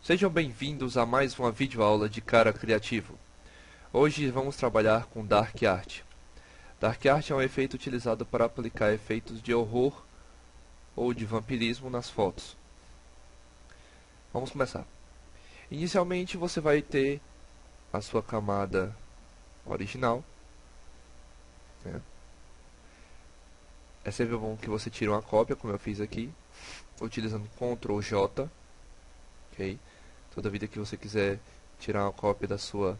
Sejam bem-vindos a mais uma videoaula de Cara Criativo. Hoje vamos trabalhar com Dark Art. Dark Art é um efeito utilizado para aplicar efeitos de horror ou de vampirismo nas fotos. Vamos começar. Inicialmente você vai ter a sua camada original, né? É sempre bom que você tire uma cópia, como eu fiz aqui, utilizando Ctrl J, ok? Toda vida que você quiser tirar uma cópia da sua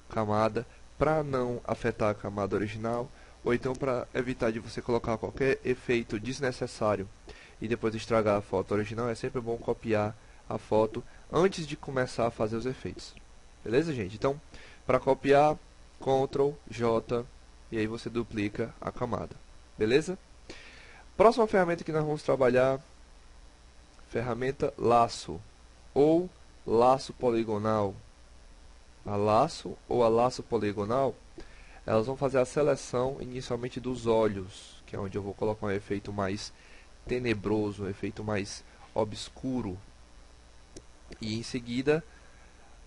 camada, para não afetar a camada original, ou então para evitar de você colocar qualquer efeito desnecessário e depois estragar a foto original, é sempre bom copiar a foto antes de começar a fazer os efeitos. Beleza, gente? Então, para copiar, Ctrl J, e aí você duplica a camada. Beleza? Próxima ferramenta que nós vamos trabalhar, ferramenta laço ou laço poligonal. A laço ou a laço poligonal, elas vão fazer a seleção inicialmente dos olhos, que é onde eu vou colocar um efeito mais tenebroso, um efeito mais obscuro. E em seguida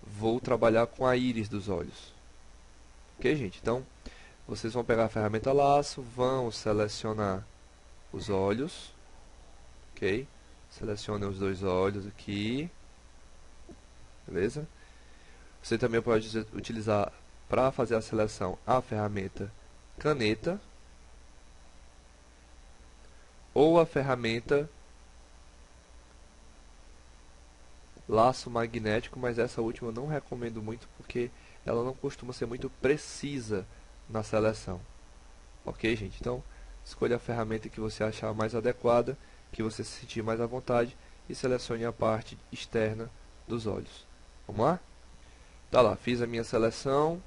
vou trabalhar com a íris dos olhos. Ok, gente? Então, vocês vão pegar a ferramenta laço, vão selecionar os olhos, ok? Selecionem os dois olhos aqui, beleza? Você também pode utilizar, para fazer a seleção, a ferramenta caneta ou a ferramenta laço magnético, mas essa última eu não recomendo muito porque ela não costuma ser muito precisa na seleção. Ok, gente? Então, escolha a ferramenta que você achar mais adequada, que você se sentir mais à vontade e selecione a parte externa dos olhos. Vamos lá? Tá lá, fiz a minha seleção.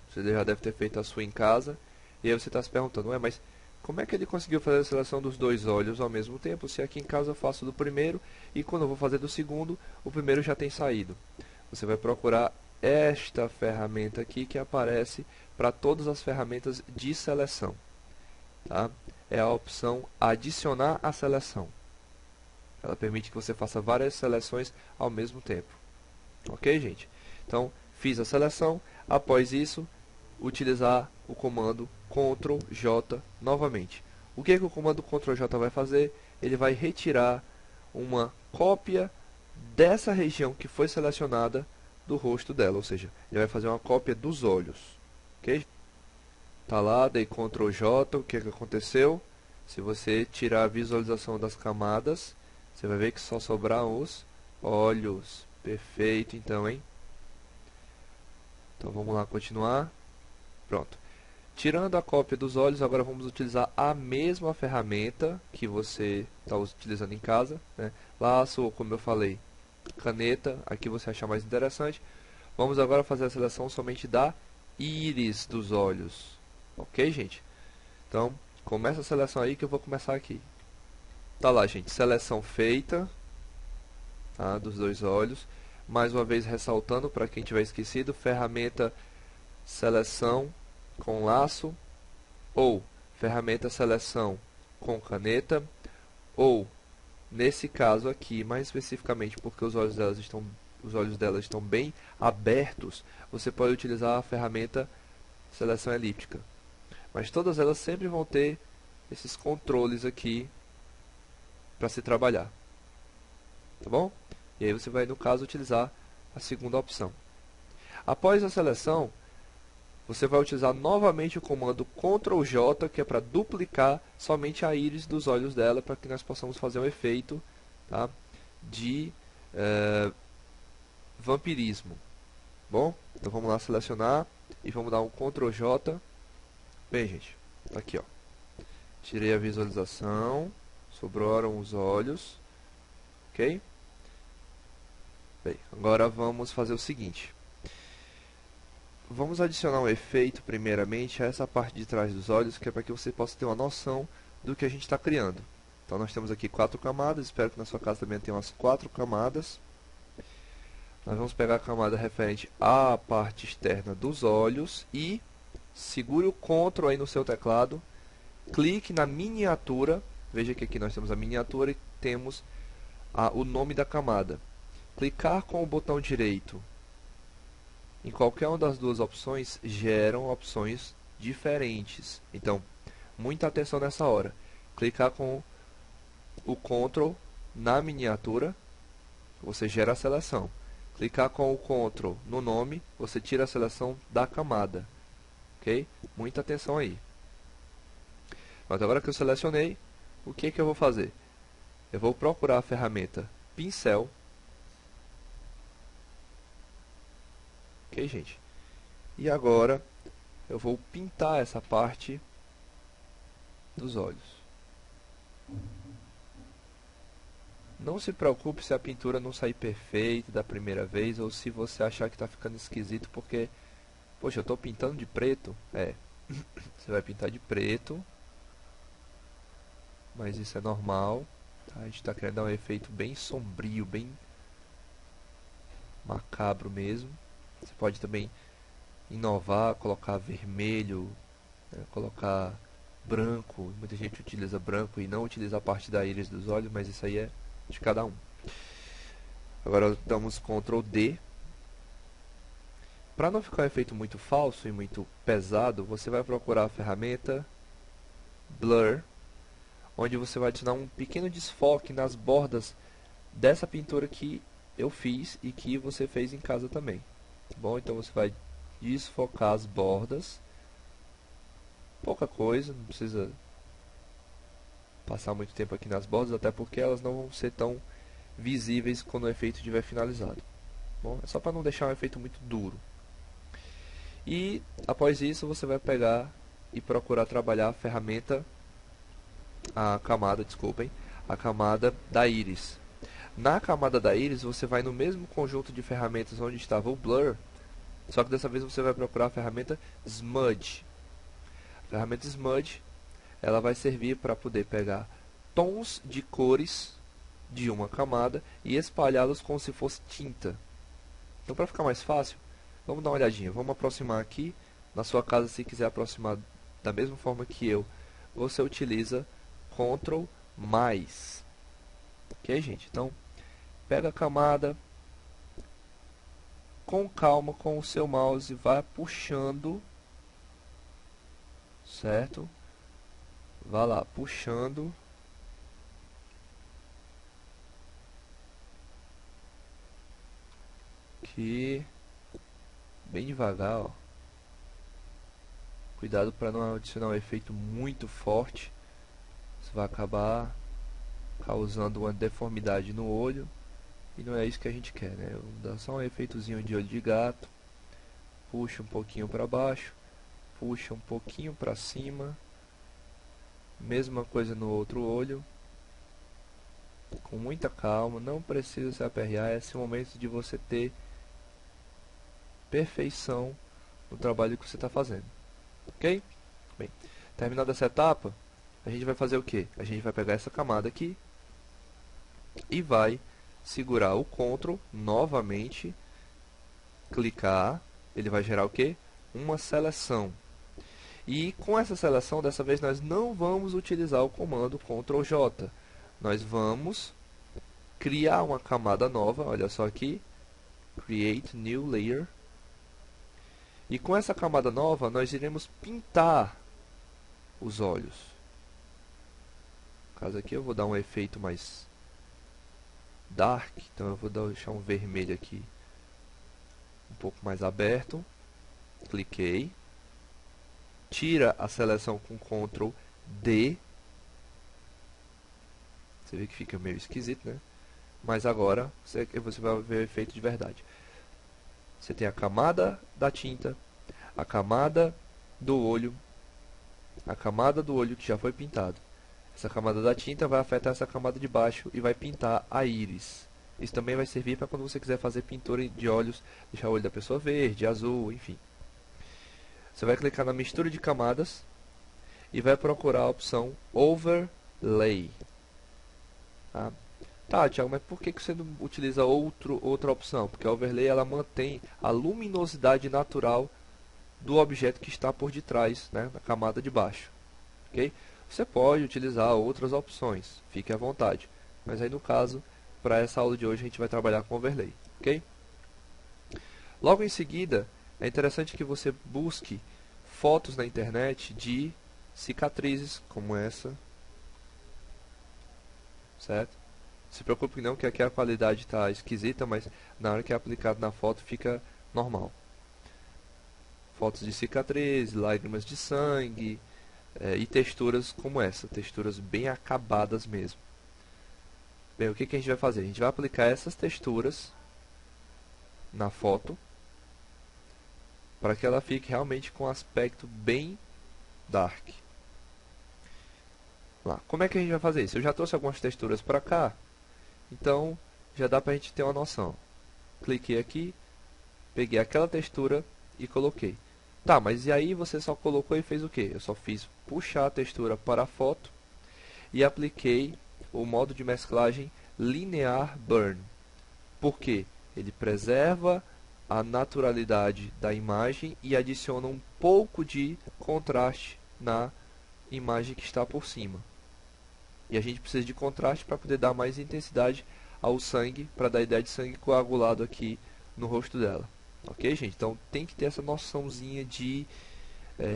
Você já deve ter feito a sua em casa. E aí você está se perguntando, ué, mas como é que ele conseguiu fazer a seleção dos dois olhos ao mesmo tempo? Se aqui em casa eu faço do primeiro e quando eu vou fazer do segundo, o primeiro já tem saído. Você vai procurar esta ferramenta aqui que aparece para todas as ferramentas de seleção. Tá? É a opção adicionar a seleção. Ela permite que você faça várias seleções ao mesmo tempo. Ok, gente? Então, fiz a seleção. Após isso, utilizar o comando Ctrl J novamente. O que o comando Ctrl J vai fazer? Ele vai retirar uma cópia dessa região que foi selecionada do rosto dela, ou seja, ele vai fazer uma cópia dos olhos. Ok? Tá lá, dei Ctrl J, o que aconteceu? Se você tirar a visualização das camadas, você vai ver que só sobram os olhos. Perfeito, então, hein? Então vamos lá continuar. Pronto. Tirando a cópia dos olhos, agora vamos utilizar a mesma ferramenta que você está utilizando em casa, né? Laço, ou como eu falei, caneta, aqui você achar mais interessante. Vamos agora fazer a seleção somente da íris dos olhos. Ok, gente? Então, começa a seleção aí que eu vou começar aqui. Tá lá, gente, seleção feita, tá, dos dois olhos. Mais uma vez ressaltando, para quem tiver esquecido, ferramenta seleção com laço, ou ferramenta seleção com caneta, ou, nesse caso aqui, mais especificamente porque os olhos delas estão bem abertos, você pode utilizar a ferramenta seleção elíptica. Mas todas elas sempre vão ter esses controles aqui para se trabalhar. Tá bom? E aí você vai, no caso, utilizar a segunda opção. Após a seleção, você vai utilizar novamente o comando Ctrl J, que é para duplicar somente a íris dos olhos dela, para que nós possamos fazer um efeito, tá, de vampirismo. Bom, então vamos lá selecionar e vamos dar um Ctrl J. Bem, gente, tá aqui, ó. Tirei a visualização, sobraram os olhos, ok? Bem, agora vamos fazer o seguinte. Vamos adicionar um efeito, primeiramente, a essa parte de trás dos olhos, que é para que você possa ter uma noção do que a gente está criando. Então, nós temos aqui 4 camadas, espero que na sua casa também tenha umas 4 camadas. Nós vamos pegar a camada referente à parte externa dos olhos e segure o Ctrl aí no seu teclado, clique na miniatura, veja que aqui nós temos a miniatura e temos o nome da camada. clicar com o botão direito em qualquer uma das duas opções geram opções diferentes. Então, muita atenção nessa hora. Clicar com o Ctrl na miniatura, você gera a seleção. Clicar com o Ctrl no nome, você tira a seleção da camada. Ok? Muita atenção aí. Mas agora que eu selecionei, o que eu vou fazer? Eu vou procurar a ferramenta Pincel. Ok, gente? E agora eu vou pintar essa parte dos olhos. Não se preocupe se a pintura não sair perfeita da primeira vez ou se você achar que está ficando esquisito porque, poxa, eu estou pintando de preto. Você vai pintar de preto, mas isso é normal. Tá? A gente está querendo dar um efeito bem sombrio, bem macabro mesmo. Você pode também inovar, colocar vermelho, né, colocar branco. Muita gente utiliza branco e não utiliza a parte da íris dos olhos, mas isso aí é de cada um. Agora damos Ctrl D. Para não ficar um efeito muito falso e muito pesado, você vai procurar a ferramenta Blur, onde você vai adicionar um pequeno desfoque nas bordas dessa pintura que eu fiz e que você fez em casa também. Bom, então você vai desfocar as bordas. Pouca coisa, não precisa passar muito tempo aqui nas bordas, até porque elas não vão ser tão visíveis quando o efeito estiver finalizado. Bom, é só para não deixar um efeito muito duro. E após isso você vai pegar e procurar trabalhar a ferramenta, a camada da íris. Na camada da íris você vai no mesmo conjunto de ferramentas onde estava o Blur, só que dessa vez você vai procurar a ferramenta Smudge. A ferramenta Smudge, ela vai servir para poder pegar tons de cores de uma camada e espalhá-los como se fosse tinta. Então, para ficar mais fácil, vamos dar uma olhadinha. Vamos aproximar aqui. Na sua casa, se quiser aproximar da mesma forma que eu, você utiliza Ctrl mais. Ok, gente? Então, pega a camada com calma com o seu mouse, vai puxando, certo? Vá lá, puxando. Aqui, bem devagar, ó. Cuidado para não adicionar um efeito muito forte. Isso vai acabar causando uma deformidade no olho. E não é isso que a gente quer, né? Dá só um efeitozinho de olho de gato. Puxa um pouquinho para baixo. Puxa um pouquinho para cima. Mesma coisa no outro olho. Com muita calma, não precisa se aperrear. Esse é o momento de você ter perfeição no trabalho que você está fazendo. Ok? Bem, terminada essa etapa, a gente vai fazer o que? A gente vai pegar essa camada aqui e vai segurar o Ctrl novamente, clicar, ele vai gerar o que? Uma seleção. E com essa seleção, dessa vez nós não vamos utilizar o comando Ctrl J. Nós vamos criar uma camada nova, olha só aqui, Create New Layer. E com essa camada nova, nós iremos pintar os olhos. No caso aqui, eu vou dar um efeito mais dark, então eu vou deixar um vermelho aqui um pouco mais aberto. Cliquei. Tira a seleção com Ctrl D. Você vê que fica meio esquisito, né? Mas agora você vai ver o efeito de verdade. Você tem a camada da tinta, a camada do olho, que já foi pintado. Essa camada da tinta vai afetar essa camada de baixo e vai pintar a íris. Isso também vai servir para quando você quiser fazer pintura de olhos, deixar o olho da pessoa verde, azul, enfim. Você vai clicar na mistura de camadas e vai procurar a opção Overlay. Tá, Thiago, mas por que você não utiliza outra opção? Porque a Overlay ela mantém a luminosidade natural do objeto que está por detrás, né, na camada de baixo. Okay? Você pode utilizar outras opções, fique à vontade. Mas aí no caso, para essa aula de hoje a gente vai trabalhar com overlay, ok? Logo em seguida, é interessante que você busque fotos na internet de cicatrizes como essa, certo? Se preocupe não que aqui a qualidade está esquisita, mas na hora que é aplicado na foto fica normal. Fotos de cicatrizes, lágrimas de sangue e texturas como essa, texturas bem acabadas mesmo. Bem, o que a gente vai fazer? A gente vai aplicar essas texturas na foto para que ela fique realmente com um aspecto bem dark. Lá. Como é que a gente vai fazer isso? Eu já trouxe algumas texturas para cá, então já dá para a gente ter uma noção. Cliquei aqui, peguei aquela textura e coloquei. Tá, mas e aí você só colocou e fez o quê? Eu só fiz puxar a textura para a foto e apliquei o modo de mesclagem Linear Burn. Por quê? Ele preserva a naturalidade da imagem e adiciona um pouco de contraste na imagem que está por cima. E a gente precisa de contraste para poder dar mais intensidade ao sangue, para dar a ideia de sangue coagulado aqui no rosto dela. Ok, gente? Então tem que ter essa noçãozinha de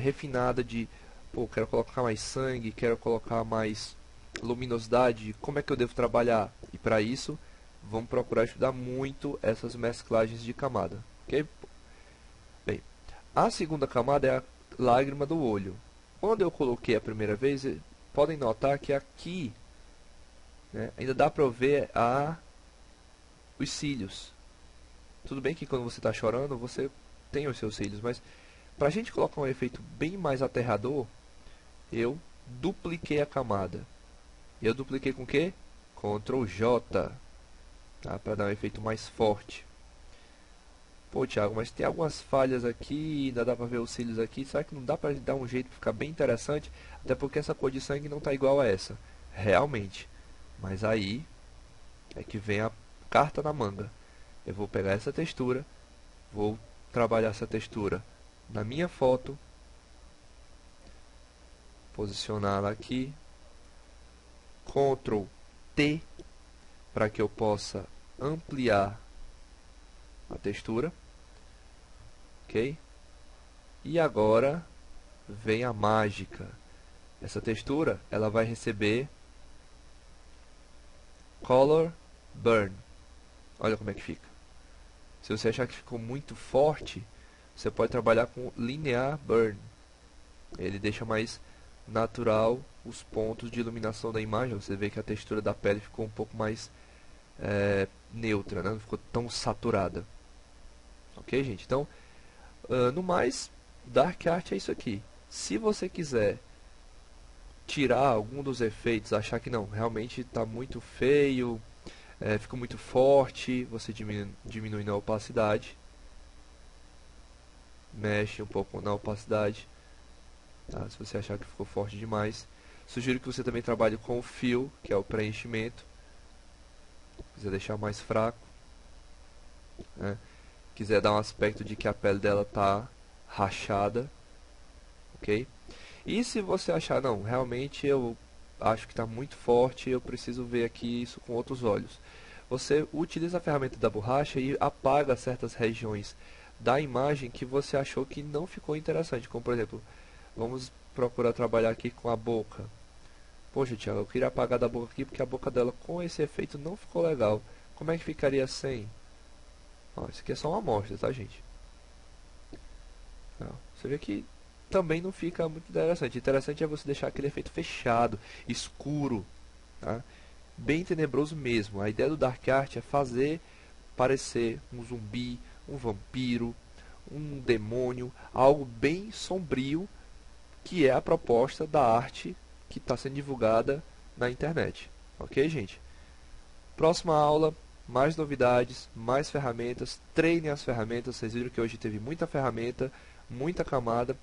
refinada de, pô, quero colocar mais sangue, quero colocar mais luminosidade, como é que eu devo trabalhar? E para isso, vamos procurar estudar muito essas mesclagens de camada, ok? Bem, a segunda camada é a lágrima do olho. Quando eu coloquei a primeira vez, podem notar que aqui, né, ainda dá para ver os cílios. Tudo bem que quando você está chorando, você tem os seus cílios, mas para a gente colocar um efeito bem mais aterrador, eu dupliquei a camada. E eu dupliquei com o quê? Ctrl J, tá? Para dar um efeito mais forte. Pô, Thiago, mas tem algumas falhas aqui, ainda dá para ver os cílios aqui. Será que não dá para dar um jeito para ficar bem interessante? Até porque essa cor de sangue não está igual a essa. Realmente. Mas aí é que vem a carta na manga. Eu vou pegar essa textura, vou trabalhar essa textura na minha foto, posicioná-la aqui, Ctrl T para que eu possa ampliar a textura, ok? E agora vem a mágica. Essa textura ela vai receber Color Burn. Olha como é que fica. Se você achar que ficou muito forte, você pode trabalhar com Linear Burn. Ele deixa mais natural os pontos de iluminação da imagem. Você vê que a textura da pele ficou um pouco mais neutra, né? Não ficou tão saturada. Ok, gente? Então, no mais, Dark Art é isso aqui. Se você quiser tirar algum dos efeitos, achar que não, realmente está muito feio, ficou muito forte, você diminui na opacidade, mexe um pouco na opacidade, tá? Se você achar que ficou forte demais. Sugiro que você também trabalhe com o Fill, que é o preenchimento. Se quiser deixar mais fraco, né? Quiser dar um aspecto de que a pele dela está rachada, ok? E se você achar, não, realmente eu acho que está muito forte, eu preciso ver aqui isso com outros olhos. Você utiliza a ferramenta da borracha e apaga certas regiões da imagem que você achou que não ficou interessante. Como por exemplo, vamos procurar trabalhar aqui com a boca. Poxa, Thiago, eu queria apagar da boca aqui porque a boca dela com esse efeito não ficou legal. Como é que ficaria sem? Ó, isso aqui é só uma amostra, tá, gente? Ó, você vê que também não fica muito interessante. Interessante é você deixar aquele efeito fechado, escuro, tá? Bem tenebroso mesmo. A ideia do Dark Art é fazer parecer um zumbi, um vampiro, um demônio, algo bem sombrio, que é a proposta da arte que está sendo divulgada na internet. Ok, gente? Próxima aula, mais novidades, mais ferramentas. Treinem as ferramentas. Vocês viram que hoje teve muita ferramenta, muita camada.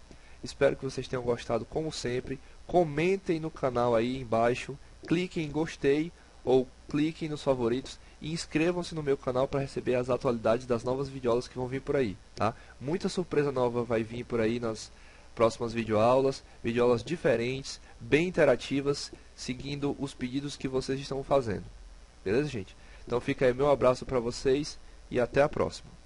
Espero que vocês tenham gostado como sempre. Comentem no canal aí embaixo. Cliquem em gostei ou cliquem nos favoritos. E inscrevam-se no meu canal para receber as atualidades das novas videoaulas que vão vir por aí. Tá? Muita surpresa nova vai vir por aí nas próximas videoaulas. Videoaulas diferentes, bem interativas, seguindo os pedidos que vocês estão fazendo. Beleza, gente? Então fica aí meu abraço para vocês e até a próxima.